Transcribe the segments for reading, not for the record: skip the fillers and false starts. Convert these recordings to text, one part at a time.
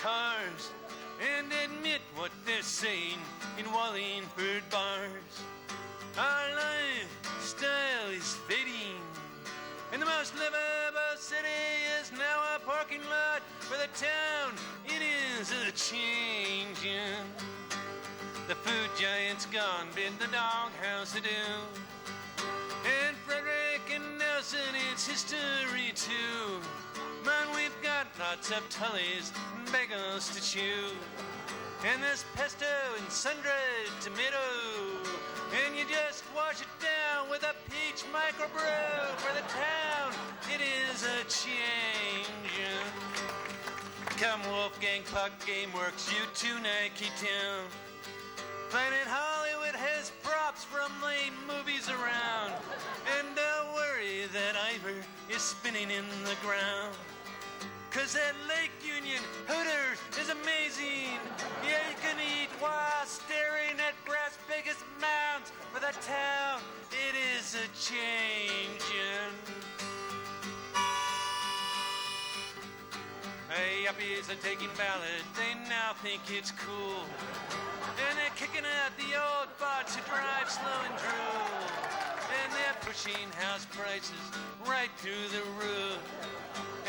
cars and admit what they're saying in Wallingford bars. Our lifestyle is fading, and the most livable city is now a parking lot. For the town, it is a changing. The food giant's gone, bid the doghouse adieu. And Frederick and Nelson, it's history too. Man, we've got lots of tullies and bagels to chew. And there's pesto and sun-dried tomato. And you just wash it down with a peach microbrew. For the town, it is a changing. Come Wolfgang Puck Gameworks, you too Nike Town. Planet Hollywood has props from lame movies around. And don't worry that Ivor is spinning in the ground. 'Cause that Lake Union Hooters is amazing. Yeah, you can eat while staring at brass biggest mounds. For the town, it is a changing. Hey, yuppies are taking ballots, they now think it's cool. And they're kicking out the old bots who drive slow and drool. And they're pushing house prices right through the roof.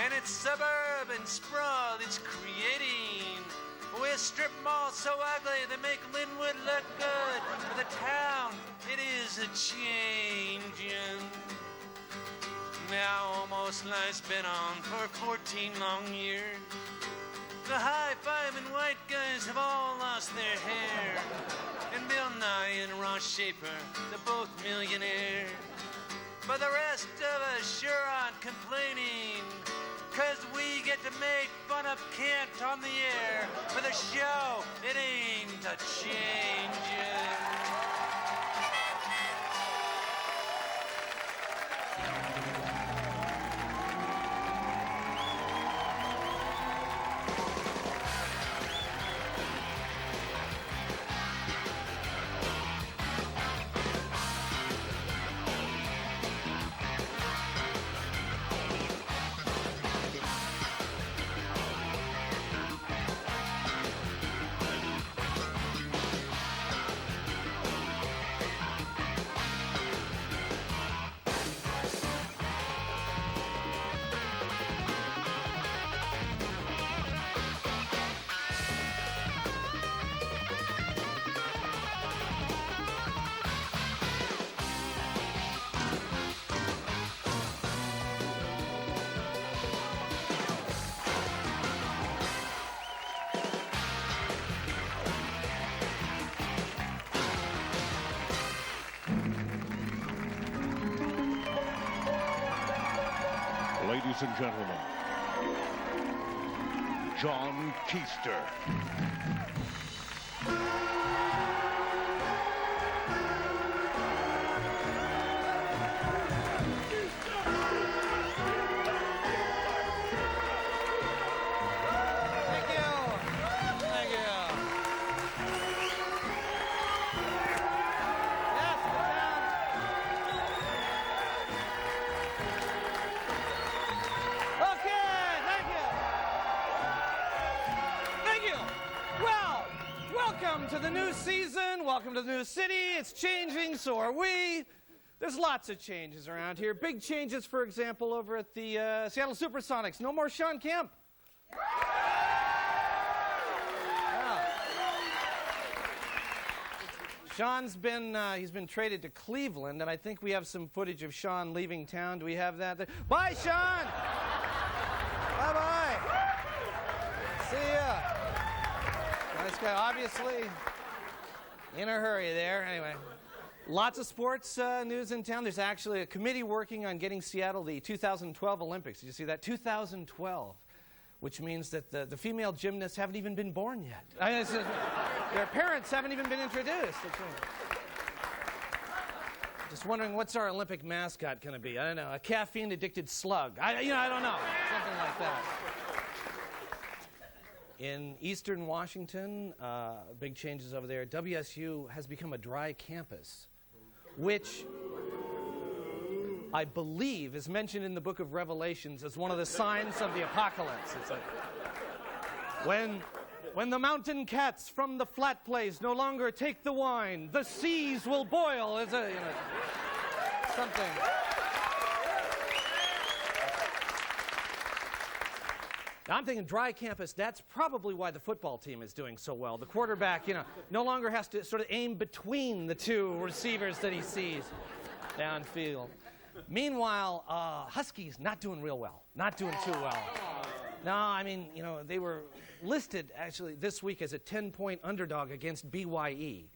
And it's suburban sprawl it's creating. With strip malls so ugly they make Linwood look good. For the town, it is a changing. Now almost life's been on for 14 long years. The high-five and white guys have all lost their hair. And Bill Nye and Ross Schaefer, they're both millionaires. But the rest of us sure aren't complaining, 'cause we get to make fun of Kent on the air. For the show, it ain't a changing. Ladies and gentlemen, John Keister. To the new season, welcome to the new city. It's changing, so are we. There's lots of changes around here. Big changes, for example, over at the Seattle Supersonics. No more Sean Kemp. Yeah. Sean's been he's been traded to Cleveland, and I think we have some footage of Sean leaving town. Do we have that there? Bye, Sean. Bye-bye. See ya. This guy obviously in a hurry there. Anyway, lots of sports news in town. There's actually a committee working on getting Seattle the 2012 Olympics. Did you see that? 2012, which means that the female gymnasts haven't even been born yet. I mean, their parents haven't even been introduced. Just wondering, what's our Olympic mascot going to be? I don't know, a caffeine-addicted slug. I don't know, something like that. In eastern Washington, big changes over there. WSU has become a dry campus, which I believe is mentioned in the book of Revelations as one of the signs of the apocalypse. It's like, When the mountain cats from the flat place no longer take the wine, the seas will boil. Is a something. Now, I'm thinking dry campus, that's probably why the football team is doing so well. The quarterback, no longer has to sort of aim between the two receivers that he sees downfield. Meanwhile, Huskies not doing real well, not doing too well. No, I mean, they were listed actually this week as a 10-point underdog against BYE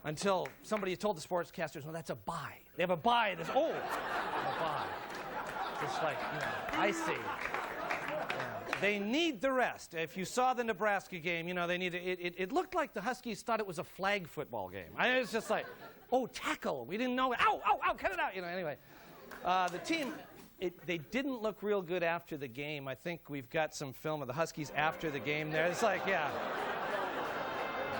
until somebody told the sportscasters, well, that's a bye. They have a bye. A bye. Just like, I see. Yeah. They need the rest. If you saw the Nebraska game, they need it looked like the Huskies thought it was a flag football game. It's just like, oh, tackle. We didn't know. Ow, ow, ow, cut it out. Anyway. The team, they didn't look real good after the game. I think we've got some film of the Huskies after the game there. It's like, yeah,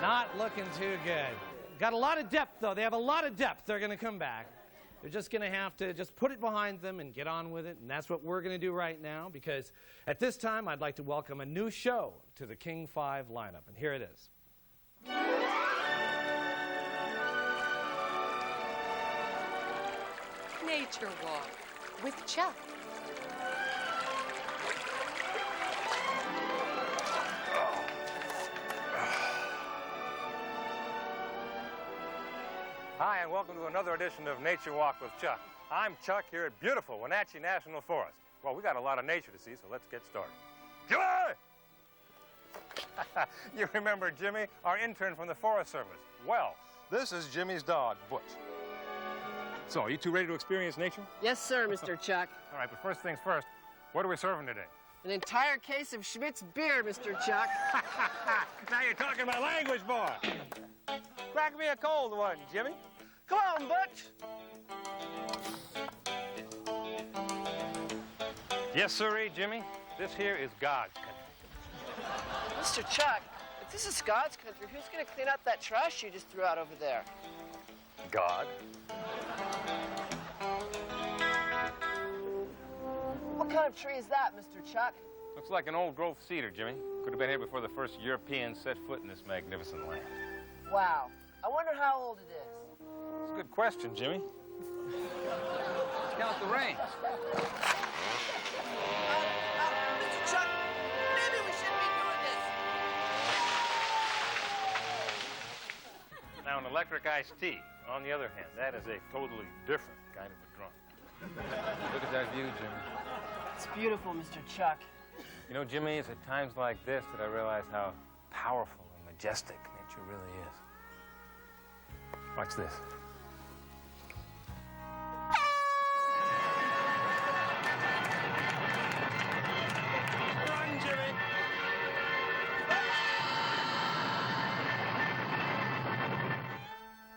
not looking too good. Got a lot of depth, though. They have a lot of depth. They're going to come back. They're just going to have to just put it behind them and get on with it. And that's what we're going to do right now, because at this time, I'd like to welcome a new show to the King 5 lineup. And here it is. Nature Walk with Chuck. Hi, and welcome to another edition of Nature Walk with Chuck. I'm Chuck here at beautiful Wenatchee National Forest. Well, we got a lot of nature to see, so let's get started. Jimmy! You remember Jimmy, our intern from the Forest Service. Well, this is Jimmy's dog, Butch. So, are you two ready to experience nature? Yes, sir, Mr. Chuck. All right, but first things first, what are we serving today? An entire case of Schmidt's beer, Mr. Chuck. Now you're talking my language, boy. Crack me a cold one, Jimmy. Come on, Butch. Yes, sirree, Jimmy. This here is God's country. Mr. Chuck, if this is God's country, who's going to clean up that trash you just threw out over there? God. What kind of tree is that, Mr. Chuck? Looks like an old growth cedar, Jimmy. Could have been here before the first Europeans set foot in this magnificent land. Wow. I wonder how old it is. It's a good question, Jimmy. Let's count the rings. Mr. Chuck, maybe we shouldn't be doing this. Now, an electric iced tea, on the other hand, that is a totally different kind of a drunk. Look at that view, Jimmy. It's beautiful, Mr. Chuck. You know, Jimmy, it's at times like this that I realize how powerful and majestic nature really is. Watch this. Run, Jimmy!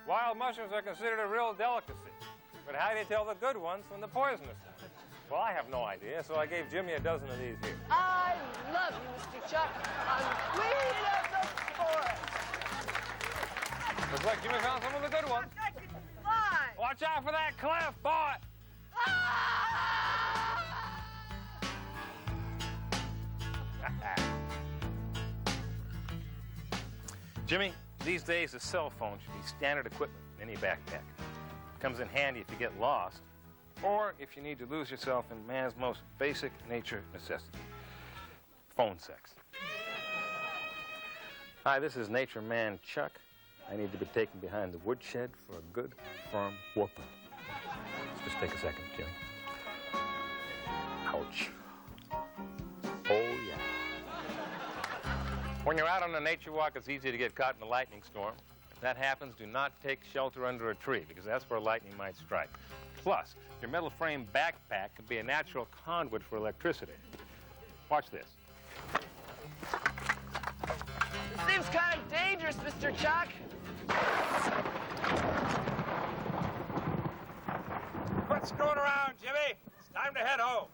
Wild mushrooms are considered a real delicacy. But how do you tell the good ones from the poisonous ones? Well, I have no idea, so I gave Jimmy a dozen of these here. I love you, Mr. Chuck. I'm queen of the forest. Looks like Jimmy found some of the good ones. I can fly. Watch out for that cliff, boy! Jimmy, these days a cell phone should be standard equipment in any backpack. It comes in handy if you get lost, or if you need to lose yourself in man's most basic nature necessity, phone sex. Hi, this is Nature Man Chuck. I need to be taken behind the woodshed for a good, firm whooping. Just take a second, Jimmy. Ouch. Oh, yeah. When you're out on a nature walk, it's easy to get caught in a lightning storm. If that happens, do not take shelter under a tree, because that's where lightning might strike. Plus, your metal frame backpack can be a natural conduit for electricity. Watch this. This seems kind of dangerous, Mr. Chuck. Quit screwing around, Jimmy. It's time to head home.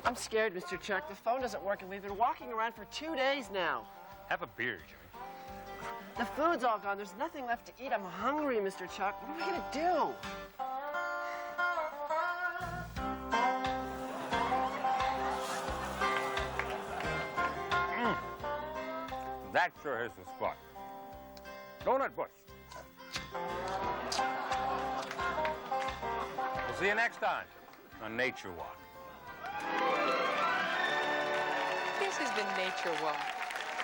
I'm scared, Mr. Chuck. The phone doesn't work, and we've been walking around for 2 days now. Have a beer, Jimmy. The food's all gone. There's nothing left to eat. I'm hungry, Mr. Chuck. What am I going to do? That sure is the spot. Donut Bush. We'll see you next time on Nature Walk. This has been Nature Walk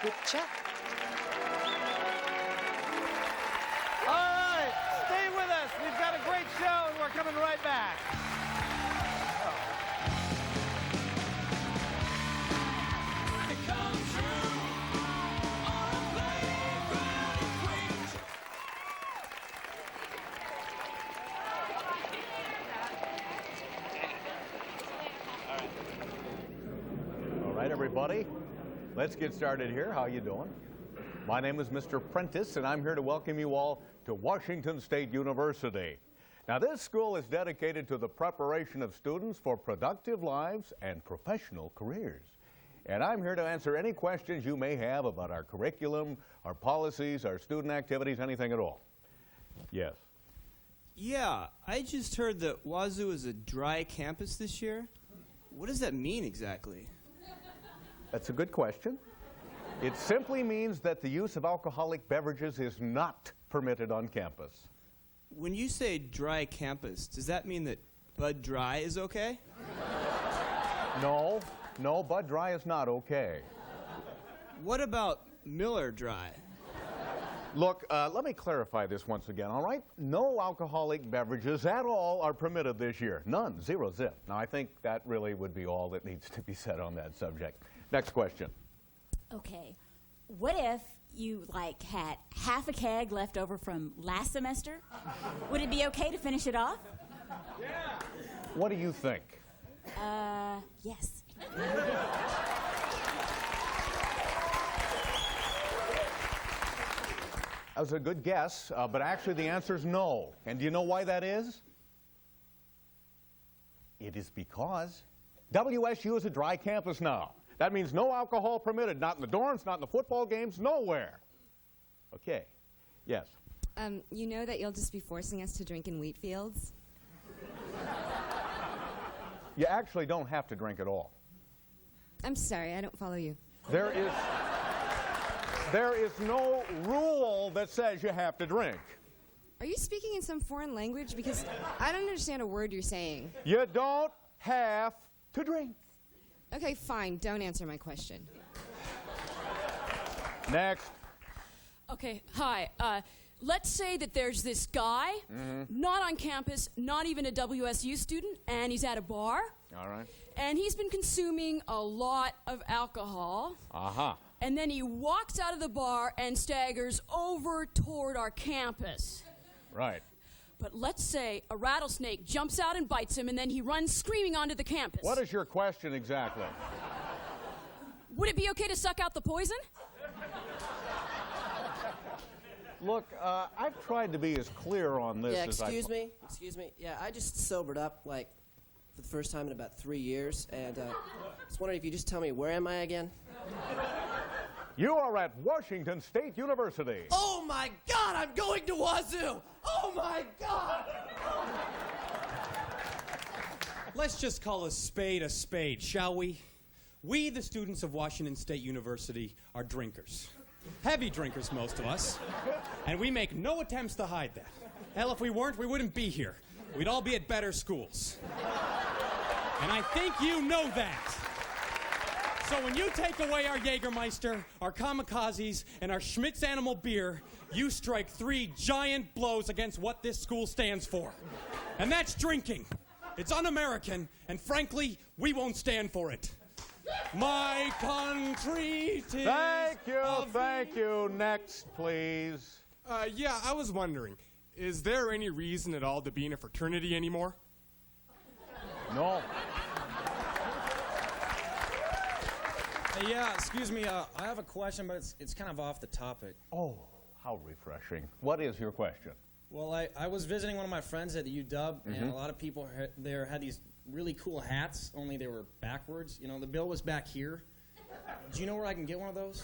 with Chuck. All right, stay with us. We've got a great show, and we're coming right back. All right, everybody, let's get started here. How you doing? My name is Mr. Prentice, and I'm here to welcome you all to Washington State University. Now, this school is dedicated to the preparation of students for productive lives and professional careers. And I'm here to answer any questions you may have about our curriculum, our policies, our student activities, anything at all. Yes. Yeah, I just heard that Wazoo is a dry campus this year. What does that mean exactly? That's a good question. It simply means that the use of alcoholic beverages is not permitted on campus. When you say dry campus, does that mean that Bud Dry is okay? No, Bud Dry is not okay. What about Miller Dry? Look, let me clarify this once again, all right? No alcoholic beverages at all are permitted this year. None, zero, zip. Now, I think that really would be all that needs to be said on that subject. Next question. Okay, what if you, had half a keg left over from last semester? Would it be okay to finish it off? Yeah. What do you think? Yes. That was a good guess, but actually the answer is no. And do you know why that is? It is because WSU is a dry campus now. That means no alcohol permitted, not in the dorms, not in the football games, nowhere. Okay. Yes. You know that you'll just be forcing us to drink in wheat fields? You actually don't have to drink at all. I'm sorry, I don't follow you. There is no rule that says you have to drink. Are you speaking in some foreign language? Because I don't understand a word you're saying. You don't have to drink. Okay, fine. Don't answer my question. Next. Okay, hi. Let's say that there's this guy, not on campus, not even a WSU student, and he's at a bar. All right. And he's been consuming a lot of alcohol. Uh-huh. And then he walks out of the bar and staggers over toward our campus. Right. But let's say a rattlesnake jumps out and bites him, and then he runs screaming onto the campus. What is your question exactly? Would it be okay to suck out the poison? Look, I've tried to be as clear on this as I... Excuse me. Yeah, I just sobered up, for the first time in about 3 years, and I was wondering if you just tell me, where am I again? You are at Washington State University. Oh, my God, I'm going to Wazoo! Oh, my God! Let's just call a spade, shall we? We, the students of Washington State University, are drinkers. Heavy drinkers, most of us. And we make no attempts to hide that. Hell, if we weren't, we wouldn't be here. We'd all be at better schools. And I think you know that. So when you take away our Jägermeister, our Kamikazes, and our Schmitz Animal Beer, you strike 3 giant blows against what this school stands for. And that's drinking. It's un-American, and frankly, we won't stand for it. My country, 'tis Thank you. Next, please. Yeah, I was wondering, is there any reason at all to be in a fraternity anymore? No. Yeah, excuse me, I have a question, but it's kind of off the topic. Oh, how refreshing. What is your question? Well, I was visiting one of my friends at the UW, and a lot of people there had these really cool hats, only they were backwards. You know, the bill was back here. Do you know where I can get one of those?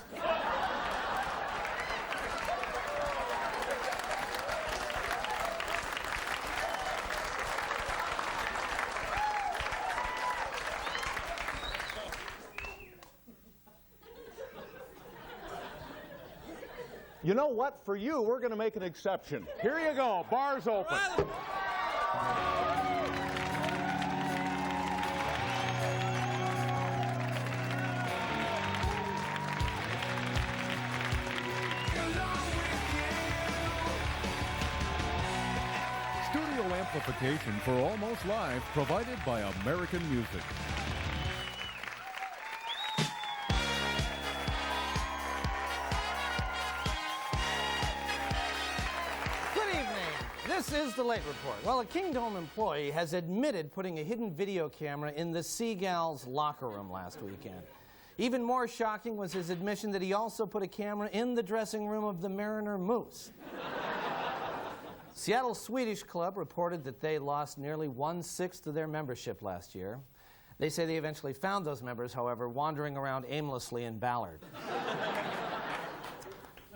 You know what? For you, we're going to make an exception. Here you go. Bars open. Studio amplification for Almost Live provided by American Music. Good evening. This is the Late Report. Well, a Kingdome employee has admitted putting a hidden video camera in the Seagulls locker room last weekend. Even more shocking was his admission that he also put a camera in the dressing room of the Mariner Moose. Seattle Swedish Club reported that they lost nearly 1/6 of their membership last year. They say they eventually found those members, however, wandering around aimlessly in Ballard.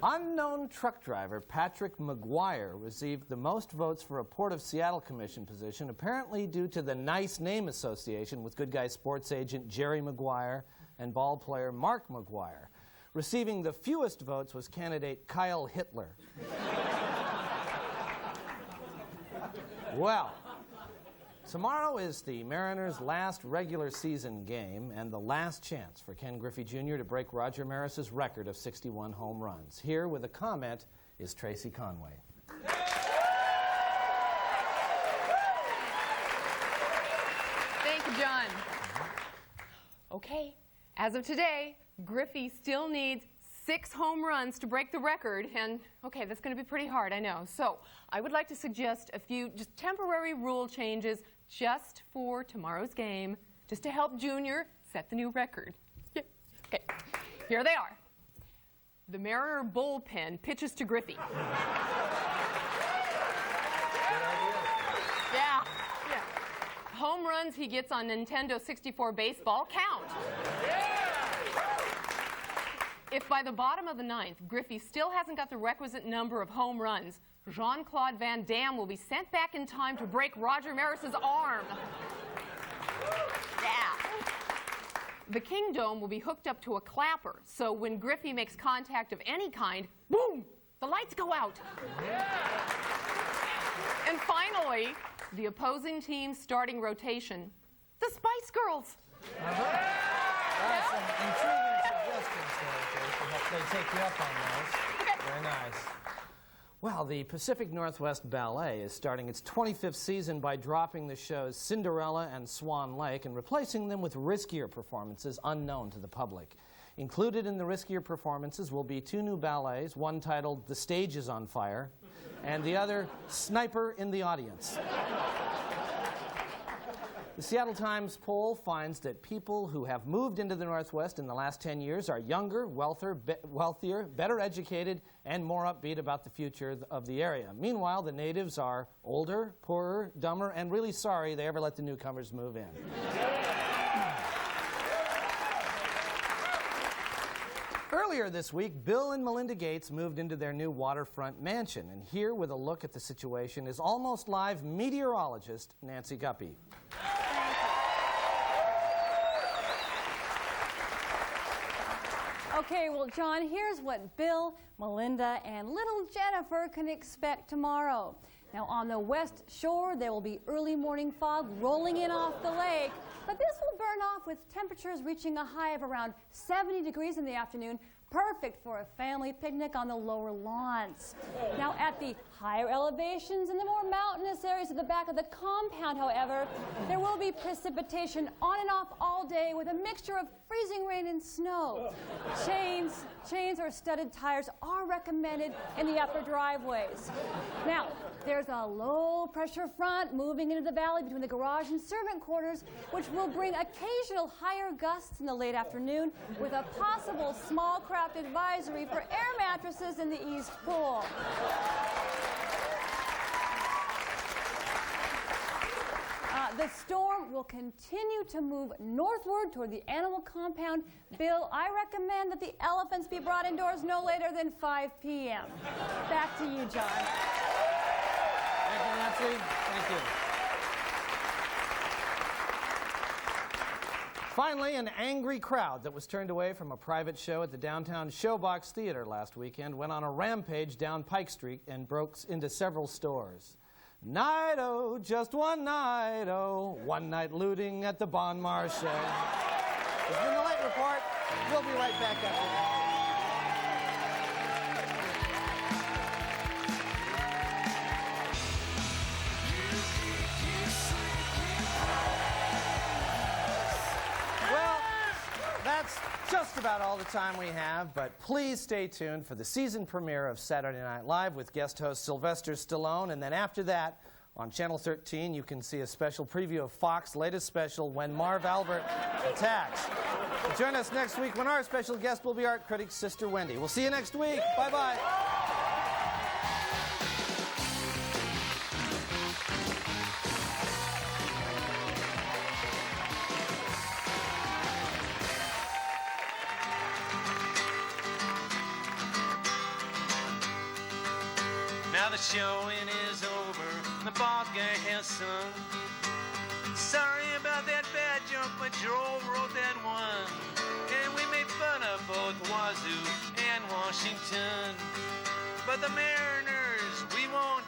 Unknown truck driver Patrick McGuire received the most votes for a Port of Seattle Commission position, apparently due to the nice name association with Good Guy sports agent Jerry Maguire and ball player Mark McGuire. Receiving the fewest votes was candidate Kyle Hitler. Well, tomorrow is the Mariners' last regular season game and the last chance for Ken Griffey Jr. to break Roger Maris's record of 61 home runs. Here with a comment is Tracy Conway. Thank you, John. Okay, as of today, Griffey still needs 6 home runs to break the record, and okay, that's going to be pretty hard, I know. So I would like to suggest a few just temporary rule changes just for tomorrow's game, just to help Junior set the new record. Yeah. Okay, here they are. The Mariner bullpen pitches to Griffey. Yeah. Home runs he gets on Nintendo 64 baseball count. If by the bottom of the 9th, Griffey still hasn't got the requisite number of home runs, Jean-Claude Van Damme will be sent back in time to break Roger Maris's arm. Yeah. The Kingdome will be hooked up to a clapper, so when Griffey makes contact of any kind, boom, the lights go out. And finally, the opposing team's starting rotation, the Spice Girls. That's some intriguing suggestions there, Tracy. Hope they take you up on those. Okay. Very nice. Well, the Pacific Northwest Ballet is starting its 25th season by dropping the shows Cinderella and Swan Lake and replacing them with riskier performances unknown to the public. Included in the riskier performances will be 2 new ballets, one titled The Stage is on Fire, and the other Sniper in the Audience. The Seattle Times poll finds that people who have moved into the Northwest in the last 10 years are younger, wealthier, better educated, and more upbeat about the future of the area. Meanwhile, the natives are older, poorer, dumber, and really sorry they ever let the newcomers move in. Earlier this week, Bill and Melinda Gates moved into their new waterfront mansion. And here with a look at the situation is Almost Live meteorologist Nancy Guppy. Okay, well, John, here's what Bill, Melinda, and little Jennifer can expect tomorrow. Now, on the west shore, there will be early morning fog rolling in off the lake, but this will burn off with temperatures reaching a high of around 70 degrees in the afternoon, perfect for a family picnic on the lower lawns. Now, at the higher elevations and the more mountainous areas at the back of the compound, however, there will be precipitation on and off all day with a mixture of freezing rain and snow. Chains or studded tires are recommended in the upper driveways. Now, there's a low-pressure front moving into the valley between the garage and servant quarters, which will bring occasional higher gusts in the late afternoon with a possible small craft advisory for air mattresses in the east pool. The storm will continue to move northward toward the animal compound. Bill, I recommend that the elephants be brought indoors no later than 5 p.m. Back to you, John. Thank you, Nancy. Thank you. Finally, an angry crowd that was turned away from a private show at the downtown Showbox Theater last weekend went on a rampage down Pike Street and broke into several stores. Night-o, just one night-o, one night looting at the Bon Marché. This has been the Late Report. We'll be right back after that. That's just about all the time we have, but please stay tuned for the season premiere of Saturday Night Live with guest host Sylvester Stallone, and then after that, on Channel 13, you can see a special preview of Fox's latest special, When Marv Albert Attacks. Join us next week when our special guest will be art critic Sister Wendy. We'll see you next week. Bye-bye. Now the showing is over, the ball game has sung. Sorry about that bad joke, but Joel wrote that one. And we made fun of both Wazoo and Washington. But the Mariners, we won't